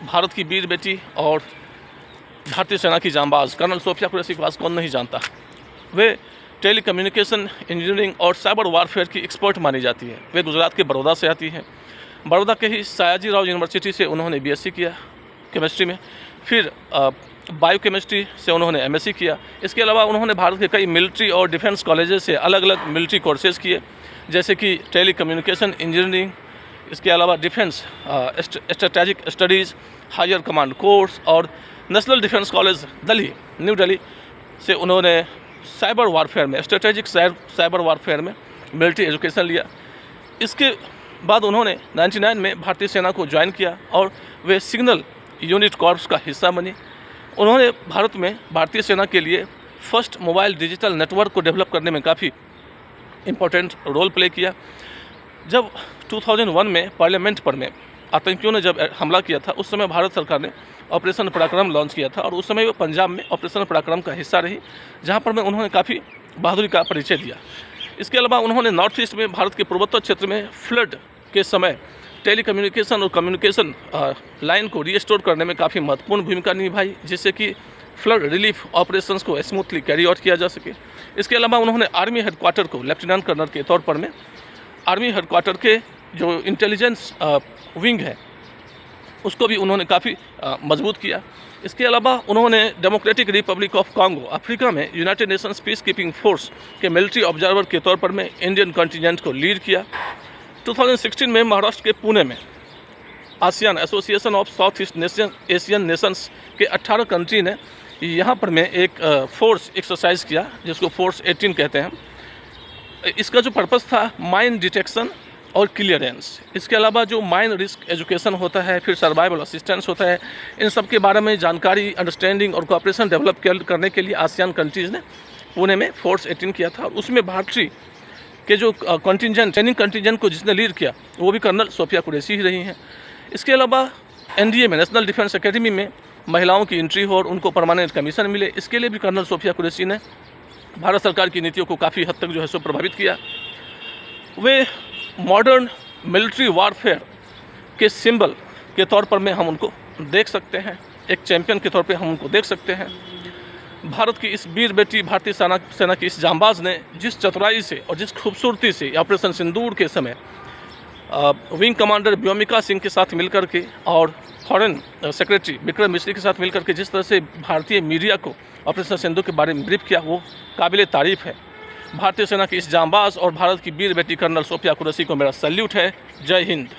भारत की वीर बेटी और भारतीय सेना की जांबाज कर्नल सोफिया कुरैशी को आज कौन नहीं जानता। वे टेली कम्युनिकेशन इंजीनियरिंग और साइबर वारफेयर की एक्सपर्ट मानी जाती है। वे गुजरात के बड़ौदा से आती हैं। बड़ौदा के ही सयाजी राव यूनिवर्सिटी से उन्होंने बीएससी किया केमिस्ट्री में, फिर बायोकेमिस्ट्री से उन्होंने एमएससी किया। इसके अलावा उन्होंने भारत के कई मिलिट्री और डिफेंस कॉलेजेस से अलग अलग मिलिट्री कोर्सेज़ किए, जैसे कि टेली कम्युनिकेशन इंजीनियरिंग, इसके अलावा defence strategic studies, higher command course और national defence college Delhi, New Delhi से उन्होंने साइबर वारफेयर में, स्ट्रेटेजिक साइबर वारफेयर में मिलिट्री एजुकेशन लिया। इसके बाद उन्होंने 99 में भारतीय सेना को ज्वाइन किया और वे सिग्नल यूनिट कॉर्प्स का हिस्सा बनी। उन्होंने भारत में भारतीय सेना के लिए फर्स्ट मोबाइल डिजिटल नेटवर्क को डेवलप करने में काफ़ी इम्पोर्टेंट रोल प्ले किया। जब 2001 में पार्लियामेंट पर में आतंकियों ने जब हमला किया था, उस समय भारत सरकार ने ऑपरेशन पराक्रम लॉन्च किया था और उस समय वो पंजाब में ऑपरेशन पराक्रम का हिस्सा रही, जहां पर में उन्होंने काफ़ी बहादुरी का परिचय दिया। इसके अलावा उन्होंने नॉर्थ ईस्ट में, भारत के पूर्वोत्तर क्षेत्र में फ्लड के समय टेली कम्युनिकेशन और कम्युनिकेशन लाइन को रीस्टोर करने में काफ़ी महत्वपूर्ण भूमिका निभाई, जिससे कि फ्लड रिलीफ ऑपरेशंस को स्मूथली कैरी आउट किया जा सके। इसके अलावा उन्होंने आर्मी हेडक्वार्टर को लेफ्टिनेंट कर्नल के तौर पर में आर्मी हेडक्वार्टर के जो इंटेलिजेंस विंग है उसको भी उन्होंने काफ़ी मजबूत किया। इसके अलावा उन्होंने Democratic Republic of Congo, Africa में United Nations peace keeping force के मिलिट्री ऑब्जर्वर के तौर पर में इंडियन कंटिजेंट को लीड किया। 2016 में महाराष्ट्र के पुणे में ASEAN association of south east Asian Nations के 18 कंट्री ने यहाँ पर में एक फोर्स एक्सरसाइज किया, जिसको फोर्स 18 कहते हैं। इसका जो पर्पस था माइन डिटेक्शन और क्लियरेंस, इसके अलावा जो माइन रिस्क एजुकेशन होता है, फिर सर्वाइवल असिस्टेंस होता है, इन सब के बारे में जानकारी, अंडरस्टैंडिंग और कोऑपरेशन डेवलप करने के लिए आसियान कंट्रीज़ ने पुणे में फोर्स 18 किया था। और उसमें भारतीय के जो कंटिजेंट, ट्रेनिंग कंटिजेंट को जिसने लीड किया वो भी कर्नल सोफिया कुरैशी ही रही हैं। इसके अलावा एनडीए में, नेशनल डिफेंस एकेडमी में महिलाओं की एंट्री हो और उनको परमानेंट कमीशन मिले, इसके लिए भी कर्नल सोफिया कुरैशी ने भारत सरकार की नीतियों को काफ़ी हद तक जो है सो प्रभावित किया। वे मॉडर्न मिलिट्री वारफेयर के सिंबल के तौर पर में हम उनको देख सकते हैं, एक चैंपियन के तौर पे हम उनको देख सकते हैं। भारत की इस वीर बेटी भारतीय सेना की इस जांबाज ने जिस चतुराई से और जिस खूबसूरती से ऑपरेशन सिंदूर के समय विंग कमांडर व्योमिका सिंह के साथ मिलकर के और फॉरेन सेक्रेटरी विक्रम मिश्री के साथ मिलकर के जिस तरह से भारतीय मीडिया को ऑपरेशन सिंदूर के बारे में ब्रीफ किया, वो काबिल तारीफ़ है। भारतीय सेना की इस जांबाज और भारत की वीर बेटी कर्नल सोफिया कुरैशी को मेरा सैल्यूट है। जय हिंद।